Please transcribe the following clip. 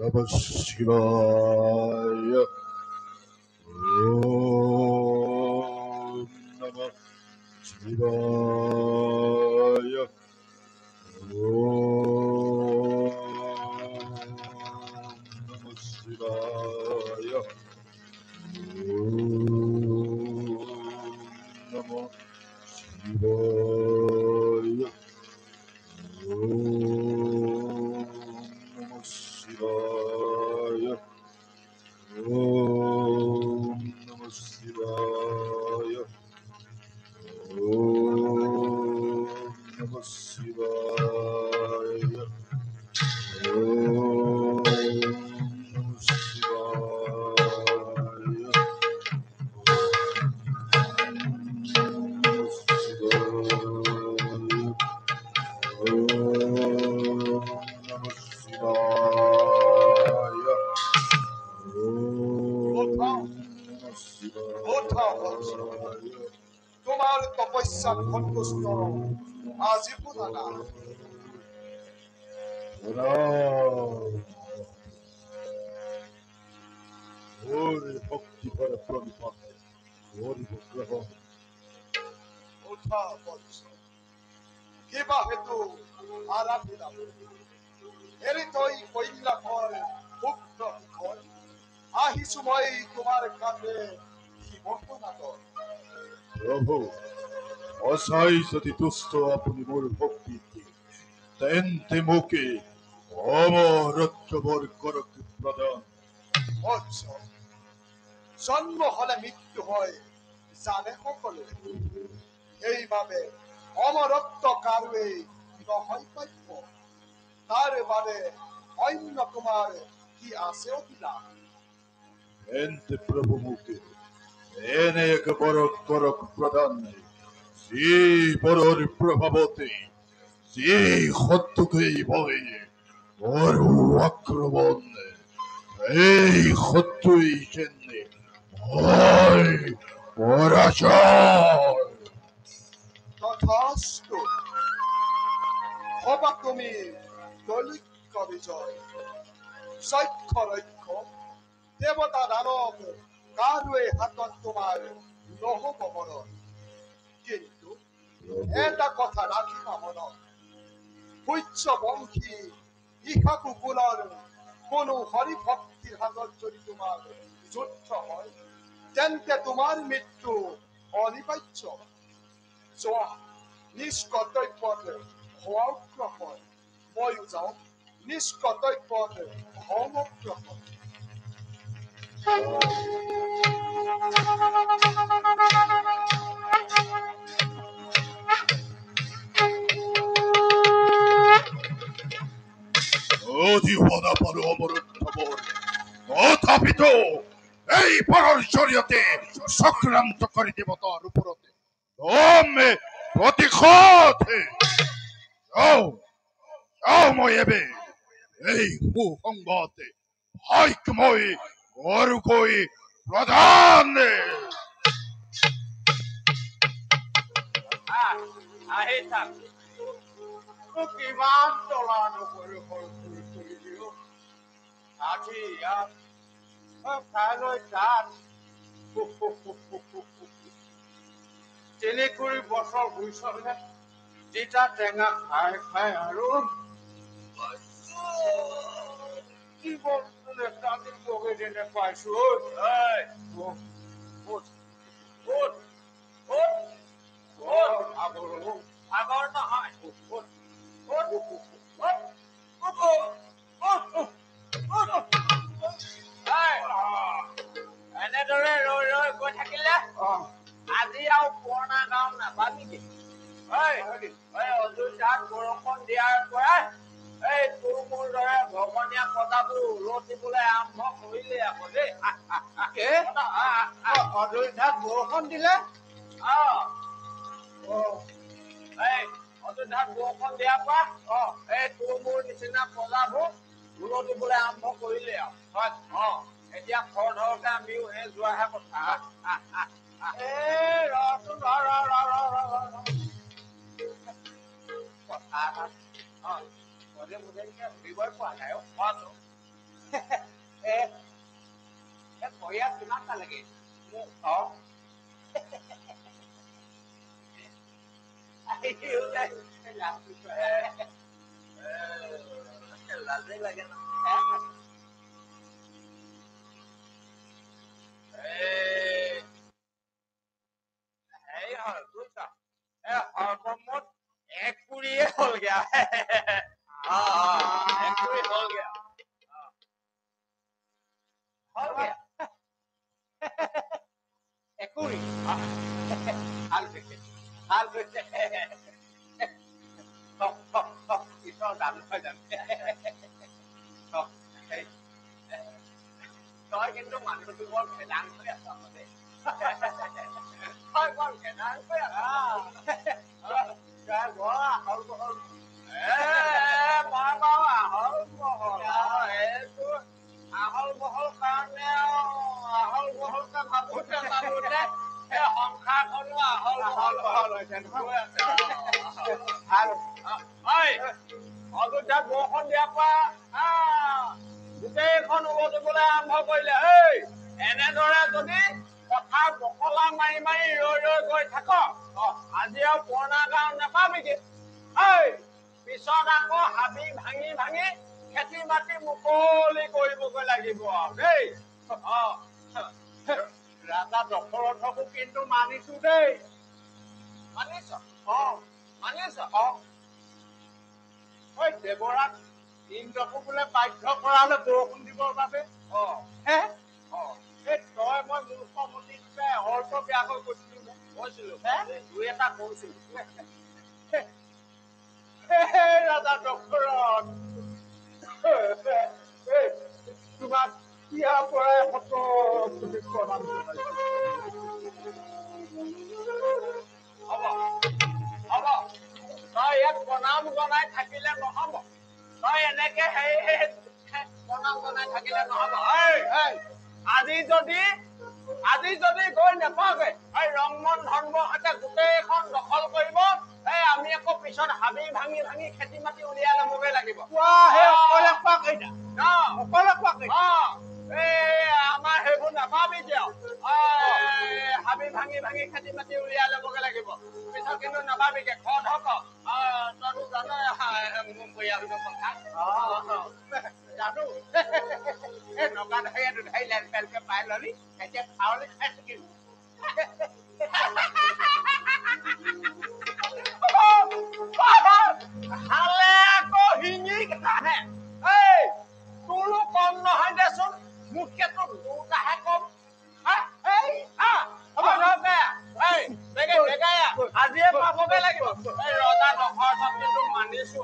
Namah Shivaya. Om Namah Shivaya. Om Namah Shivaya. Om Namah Shivaya. Om Namah Shivaya. Om Namah Shivaya. Om Namah Shivaya. Om Namah Shivaya. তোমার তপস্যা সন্তুষ্ট আজি পুনানা ভক্তি করে প্রণিপাত হরি গ্রহ ওঠা বৎস কিবা হেতু আরাধিলা এরি তই কইলা কর ভক্ত কর আহিছো মই তোমার কাছে শিবনাথ প্রভু অসাই যদি তুষ্ট আপনি মোর ভক্তি তেন্তে মোকে অমরত্ব বর করক প্রদান বৎস জন্ম হলে মৃত্যু হয় জানে সকলে এইভাবে অমরত্ব কাৰুৱে নহয় পাইব তাৰ বাদে অন্য তোমাৰ কি আছে অভিলা তেন্তে প্রভু মোকে এনে এক বরক করক প্রদান শ্রী বরর প্রভাবতে যে শত্রুকেই ভয়ে বড় আক্রমণ এই শত্রুই চেন্নে ভয় পরাজয় তথাস্তু হবা তুমি দৈলিক বিজয় সখ্য ৰক্ষ দেৱতা দানৱ কাৰোৱে হাতত তোমাৰ নহব মনত কিন্তু এটা কথা ৰাখিবা মনত সূৰ্য বংশী ইহাকু কুলৰ কোনো হৰি ভক্তিৰ হাতত যদি তোমাৰ যুদ্ধ হয় তেন্তে তোমাৰ মৃত্যু অনিবাৰ্য যোৱা নিজ কৰ্তব্যত হোৱাগ্ৰসৰ ময়ো যাওঁ নিজ কৰ্তব্যত সমগ্ৰসৰ অধিহনা পাৰো অমৰত্ব বৰ তথাপিতো এই পৰৰ জৰিয়তে চক্ৰান্ত কৰি দেৱতাৰ ওপৰতে দমে প্ৰতিশোধ যাওঁ যাওঁ মই এবে এই সুসংবাদ ভাইক মই বৰকৈ প্ৰধান আহি থাক কিমান তলা নকৰি আজি ইয়াত কাইলৈ তাত ৩ বছৰ হৈছনে তিতা টেঙা খাই খাই আৰু কি বস্তু নেতানি বগে যেনে পাইছো আগৰ নহয় এনেদৰে ৰৈ ৰৈ গৈ থাকিলে আজি আৰু পুৰণা গাঁও নাপাবি অযোধ্যাত বৰষুণ দিয়াৰ পৰাই এই তোৰ মোৰ দৰে ভগনীয়া পতাবোৰ উলটিবলৈ আৰম্ভ কৰিলে আকৌ দেই অযোধ্যাত বৰষুণ দিলে অযোধ্যাত বৰষুণ দিয়াৰ পৰা এই তোৰ মোৰ নিচিনা পতাবোৰ উলটিবলৈ আৰম্ভ কৰিলে আৰু এতিয়া খৰ ধৰতে আমিও সেই যোৱাহে কথা কথা এটা সুধিবই পোৱা নাই ভৰিয়া কিমান টা লাগে লাজে লাগে ন সৰ্বমুঠ 1 কুৰিয়ে হ'লগে এক কুৰি হ'লগে একুৰি ভাল হৈছে ঈশ্বৰৰ দান নহয় জানো তই কিন্তু মানুহটো বৰ ভেদান হৈ আছ তই বৰ ভেদান হৈ আছ আহল বহল আহল বহল কাৰণে আহল বহলকে ভাবোতে সংসাৰখনো আহল বহল হৈছে অযোধ্যাত বৰষুণ দিয়াৰ পৰা গোটেইখন উলটিবলৈ আৰম্ভ কৰিলে এনেদৰে যদি পথাৰ বকলা মাৰি মাৰি ৰৈ গৈ থাক আজি আৰু পুৰণা গাঁও নাপাবিগে পিছত আকৌ হাবি ভাঙি ভাঙি খেতি মাটি মুকলি কৰিবগৈ লাগিব দেই ৰাজা দশৰথকো কিন্তু মানিছো দেই মানিছ দেৱৰাক ইন্দ্ৰকো বোলে বাধ্য কৰালে বৰষুণ দিবৰ বাবে তই মই মূৰ্খমতি অৰ্থ বেয়াকৈ কৈছিলো দুই এটা কৈছিলো ৰাজা দশৰথ তোমাক ইয়াৰ পৰাই প্ৰণাম হ'ব তই ইয়াত প্ৰণাম জনাই থাকিলে নহব তই এনেকে প্ৰণাম জনাই থাকিলে নহব আজি যদি গৈ নাপাওঁগে ৰংমন ধৰ্মৰ সৈতে গোটেইখন দখল কৰিব আমি আকৌ পিছত হাবি ভাঙি ভাঙি খেতি মাটি উলিয়াই ল'বগৈ লাগিব আমাৰ সেইবোৰ নাপাবি কিয় হাবি ভাঙি ভাঙি খেতি মাটি উলিয়াই ল'বগৈ লাগিব পিছত কিন্তু নাপাবিগে তইতো জানো মোৰ পৰিয়ালটোৰ কথা জানো নগা ধৰিয়াটো ধৰি লেন পেলকে পাই ললি এতিয়া খাৱলি খাই থাকিম হালে আকৌ শিঙি কাহে তোৰো কম নহয় দেচোন মোতকেতো দুটাহে কম আজিয়ে পাবগে লাগিব ৰজা দশৰথক কিন্তু মানিছো